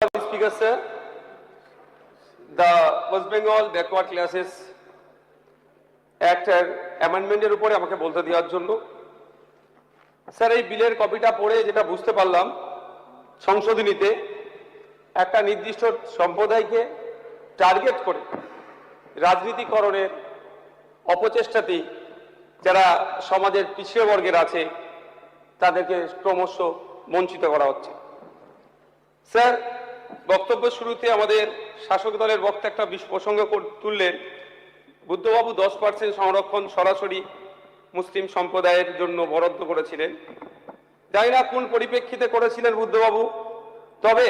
Speaker sir, the West Bengal Backward Classes Act amendment উপরে আমাকে বলতে দেওয়ার জন্য স্যার এই বিলের কপিটা পড়ে যেটা বুঝতে পারলাম সংশোধনীতে একটা নির্দিষ্ট সম্প্রদায়কে টার্গেট করে রাজনীতিকরণের অপচেষ্টাতেই যারা সমাজের পিছিয়ে বর্গের আছে তাদেরকে ক্রমশ বঞ্চিত করা হচ্ছে। স্যার বক্তব্য শুরুতে আমাদের শাসক দলের বক্তা একটা প্রসঙ্গ তুললেন, বুদ্ধবাবু 10% সংরক্ষণ সরাসরি মুসলিম সম্প্রদায়ের জন্য বরাদ্দ করেছিলেন। জানি না কোন পরিপ্রেক্ষিতে করেছিলেন বুদ্ধবাবু, তবে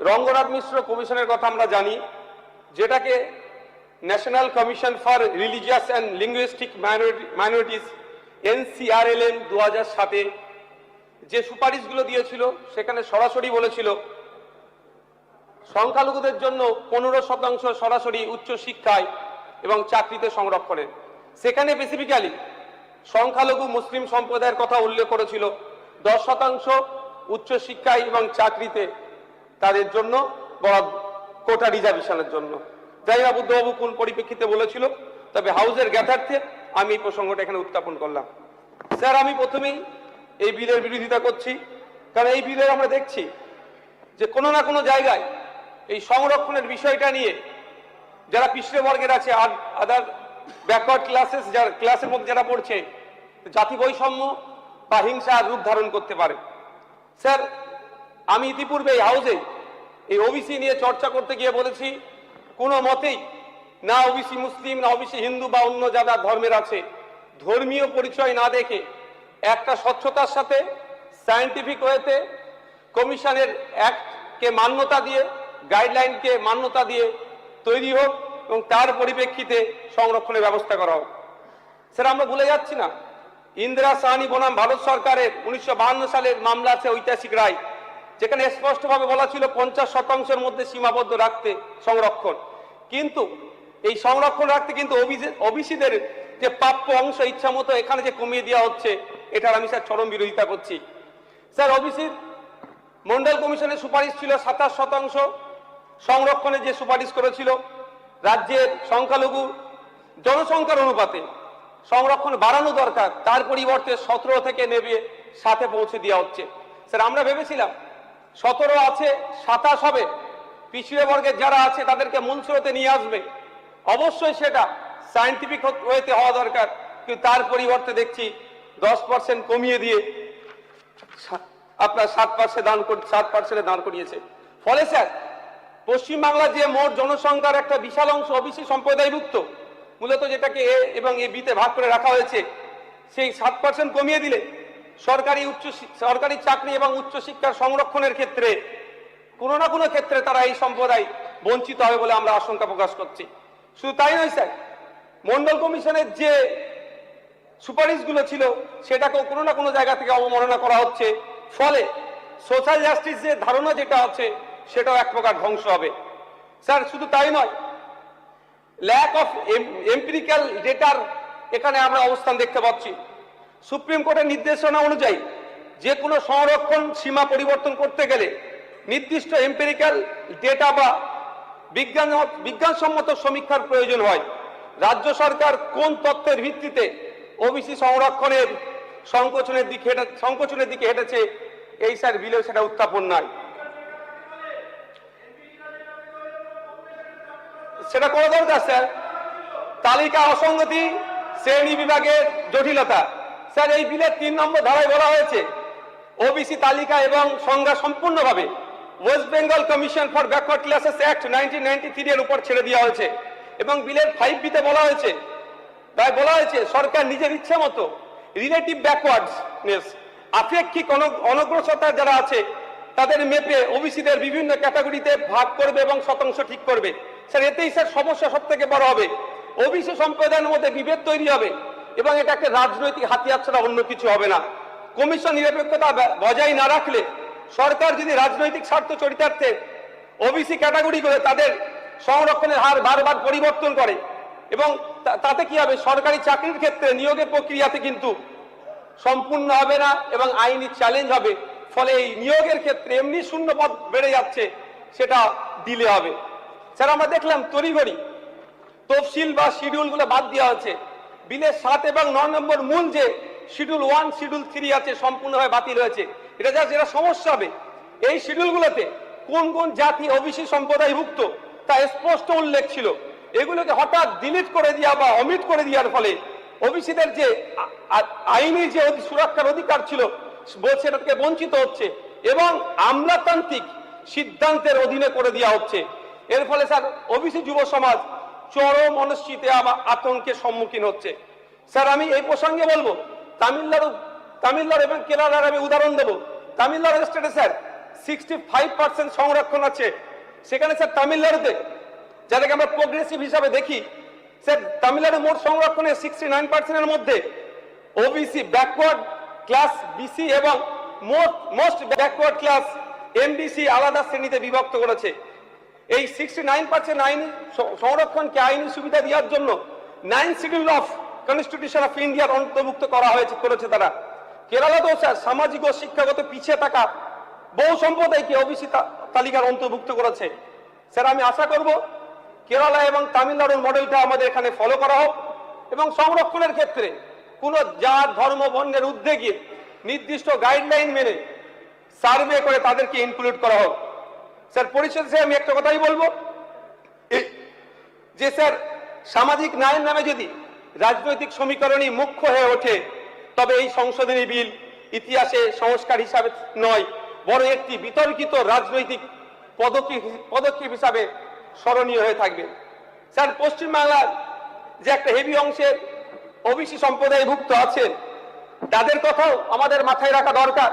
রঙ্গনাথ মিশ্র কমিশনের কথা আমরা জানি, যেটাকে national commission for religious and linguistic minorities NCRLM 2007-এ যে সুপারিশগুলো দিয়েছিল সেখানে সরাসরি বলেছিল সংখ্যালঘুদের জন্য 15% সরাসরি উচ্চ শিক্ষায় এবং চাকরিতে সংরক্ষণের। সেখানে স্পেসিফিক্যালি সংখ্যালঘু মুসলিম সম্প্রদায়ের কথা উল্লেখ করেছিল 10% উচ্চ শিক্ষায় এবং চাকরিতে তাদের জন্য কোটা রিজার্ভেশনের জন্য। জানি না বুদ্ধবাবু কোন পরিপ্রেক্ষিতে বলেছিল, তবে হাউসের জ্ঞাতার্থে আমি এই প্রসঙ্গটা এখানে উত্থাপন করলাম। স্যার আমি প্রথমেই এই বিলের বিরোধিতা করছি, কারণ এই বিলে আমরা দেখছি যে কোনো না কোনো জায়গায় এই সংরক্ষণের বিষয়টা নিয়ে যারা পিছড়ে বর্গের আছে আর আদার ব্যাকওয়ার্ড ক্লাসেস যারা ক্লাসের মধ্যে যারা পড়ছে জাতি বৈষম্য বা হিংসার রূপ ধারণ করতে পারে। স্যার আমি ইতিপূর্বে এই হাউসে এই ওবিসি নিয়ে চর্চা করতে গিয়ে বলেছি কোনো মতেই না ওবিসি মুসলিম না ওবিসি হিন্দু বা অন্য যারা ধর্মের আছে ধর্মীয় পরিচয় না দেখে একটা স্বচ্ছতার সাথে সায়েন্টিফিক ওয়েতে কমিশনের অ্যাক্টকে মান্যতা দিয়ে গাইডলাইনকে মান্যতা দিয়ে তৈরি হোক এবং তার পরিপ্রেক্ষিতে সংরক্ষণের ব্যবস্থা করা হোক। স্যার আমরা ভুলে যাচ্ছি না ইন্দিরা সাহানি বনাম ভারত সরকারের 1952 সালের মামলা আছে ঐতিহাসিক রায়, যেখানে স্পষ্টভাবে বলা ছিল 50% মধ্যে সীমাবদ্ধ রাখতে সংরক্ষণ, কিন্তু এই সংরক্ষণ রাখতে কিন্তু ওবিসিদের যে প্রাপ্য অংশ ইচ্ছা মতো এখানে যে কমিয়ে দেওয়া হচ্ছে এটার আমি স্যার চরম বিরোধিতা করছি। স্যার ওবিসির মন্ডল কমিশনের সুপারিশ ছিল 27% সংরক্ষণে যে সুপারিশ করেছিল রাজ্যের সংখ্যালঘু জনসংখ্যার অনুপাতে সংরক্ষণ বাড়ানো দরকার, তার পরিবর্তে 17 থেকে নেমে 7-এ পৌঁছে দেওয়া হচ্ছে। স্যার আমরা ভেবেছিলাম 17 আছে 27 হবে, পিছিয়ে বর্গের যারা আছে তাদেরকে মূল স্রোতে নিয়ে আসবে, অবশ্যই সেটা সায়েন্টিফিক ওয়েতে হওয়া দরকার, কিন্তু তার পরিবর্তে দেখছি 10% কমিয়ে দিয়ে আপনার 7% দাঁড় করিয়েছে। ফলে স্যার পশ্চিমবাংলা যে মোট জনসংখ্যার একটা বিশাল অংশ ওবিসি সম্প্রদায়ভুক্ত, মূলত যেটাকে এ এবং এ বিতে ভাগ করে রাখা হয়েছে, সেই 7% কমিয়ে দিলে সরকারি চাকরি এবং উচ্চশিক্ষার সংরক্ষণের ক্ষেত্রে কোনো না কোনো ক্ষেত্রে তারা এই সম্প্রদায় বঞ্চিত হবে বলে আমরা আশঙ্কা প্রকাশ করছি। শুধু তাই নয় স্যার, মন্ডল কমিশনের যে সুপারিশগুলো ছিল সেটাকেও কোনো না কোনো জায়গা থেকে অবমাননা করা হচ্ছে, ফলে সোশ্যাল জাস্টিস যে ধারণা যেটা আছে সেটাও এক প্রকার ধ্বংস হবে। স্যার শুধু তাই নয়, ল্যাক অফ এম্পিরিক্যাল ডেটার এখানে আমরা অবস্থান দেখতে পাচ্ছি। সুপ্রিম কোর্টের নির্দেশনা অনুযায়ী যে কোনো সংরক্ষণ সীমা পরিবর্তন করতে গেলে নির্দিষ্ট এম্পিরিক্যাল ডেটা বা বিজ্ঞানসম্মত সমীক্ষার প্রয়োজন হয়। রাজ্য সরকার কোন তথ্যের ভিত্তিতে ওবিসি সংরক্ষণের সংকোচনের দিকে হেঁটেছে এই স্যার বিলে সেটা উত্থাপন নয়, সেটা করা দরকার স্যার। তালিকা অসঙ্গতি শ্রেণী বিভাগের জটিলতা, স্যার এই বিলের 3 নম্বর ধারায় বলা হয়েছে ওবিসি তালিকা এবং সংজ্ঞা সম্পূর্ণভাবে West Bengal commission for backward classes act 1993 এর উপর ছেড়ে দেওয়া হয়েছে, এবং বিলের 5B-তে বলা হয়েছে সরকার নিজের ইচ্ছা মতো রিলেটিভ ব্যাকওয়ার্ডনেস আপেক্ষিক অনগ্রসরতা যারা আছে তাদের মেপে ওবিসিদের বিভিন্ন ক্যাটাগরিতে ভাগ করবে এবং শতাংশ ঠিক করবে। স্যার এতেই স্যার সমস্যা সব থেকে বড় হবে, ওবিসি সম্প্রদায়ের মধ্যে বিভেদ তৈরি হবে এবং এটা একটা রাজনৈতিক হাতিয়ার ছাড়া অন্য কিছু হবে না। কমিশন নিরপেক্ষতা বজায় না রাখলে সরকার যদি রাজনৈতিক স্বার্থ চরিতার্থে ওবিসি ক্যাটাগরি করে তাদের সংরক্ষণের হার বারবার পরিবর্তন করে, এবং তাতে কি হবে সরকারি চাকরির ক্ষেত্রে নিয়োগের প্রক্রিয়াতে কিন্তু সম্পূর্ণ হবে না এবং আইনি চ্যালেঞ্জ হবে। ফলে এই নিয়োগের ক্ষেত্রে এমনি শূন্য পদ বেড়ে যাচ্ছে, সেটা দিলে হবে। স্যার আমরা দেখলাম তড়িঘড়ি তফসিল বা শিডিউলগুলো বাদ দেওয়া হচ্ছে। বিলের 7 এবং 9 নম্বর মূল যে শিডিউল 1 শিডিউল 3 আছে সম্পূর্ণভাবে বাতিল হয়েছে। যেটা সমস্যা হবে, এই শিডিউলগুলোতে কোন কোন জাতি ওবিসি সম্প্রদায়ভুক্ত তা স্পষ্ট উল্লেখ ছিল। এগুলোকে হঠাৎ ডিলিট করে দেওয়া বা অমিট করে দেওয়ার ফলে ওবিসিদের যে আইনি যে সুরক্ষার অধিকার ছিল সেটাকে বঞ্চিত হচ্ছে এবং আমলাতান্ত্রিক সিদ্ধান্তের অধীনে করে দেওয়া হচ্ছে। এর ফলে স্যার ওবিসি যুব সমাজ চরম অনিশ্চিতে আতঙ্কের সম্মুখীন হচ্ছে। স্যার আমি এই প্রসঙ্গে বলবো, তামিলনাড়ু এবং কেরালার আমি উদাহরণ দেবো। তামিলনাড়ু স্টেটে স্যার 65% সংরক্ষণ আছে। সেখানে স্যার তামিলনাড়ুতে, যাদেরকে আমরা প্রোগ্রেসিভ হিসাবে দেখি, স্যার তামিলনাড়ু মোট সংরক্ষণের 69% মধ্যে ওবিসি ব্যাকওয়ার্ড ক্লাস বিসি এবং মোস্ট ব্যাকওয়ার্ড ক্লাস এমবিসি আলাদা শ্রেণীতে বিভক্ত করেছে। এই 69% আইনি সংরক্ষণকে আইনি সুবিধা দেওয়ার জন্য 9 শিডিউল অফ কনস্টিটিউশন অফ ইন্ডিয়ার অন্তর্ভুক্ত করা করেছে তারা। কেরালাতেও স্যার সামাজিক ও শিক্ষাগত পিছিয়ে থাকা বহু সম্প্রদায়কে ওবিসি তালিকার অন্তর্ভুক্ত করেছে। স্যার আমি আশা করব কেরালা এবং তামিলনাড়ুর মডেলটা আমাদের এখানে ফলো করা হোক এবং সংরক্ষণের ক্ষেত্রে কোনো জাত ধর্ম বর্ণের ঊর্ধ্বে গিয়ে নির্দিষ্ট গাইডলাইন মেনে সার্ভে করে তাদেরকে ইনক্লুড করা হোক। স্যার পরিশেষে আমি একটা কথাই বলবো যে স্যার সামাজিক ন্যায়ের নামে যদি রাজনৈতিক সমীকরণই মুখ্য হয়ে ওঠে তবে এই সংশোধনী বিল ইতিহাসে সংস্কার হিসাবে নয়, বরং একটি বিতর্কিত রাজনৈতিক পদক্ষেপ হিসাবে স্মরণীয় হয়ে থাকবে। স্যার পশ্চিমবাংলার যে একটা হেভি অংশের ওবিসি সম্প্রদায়ভুক্ত আছেন তাদের কথাও আমাদের মাথায় রাখা দরকার।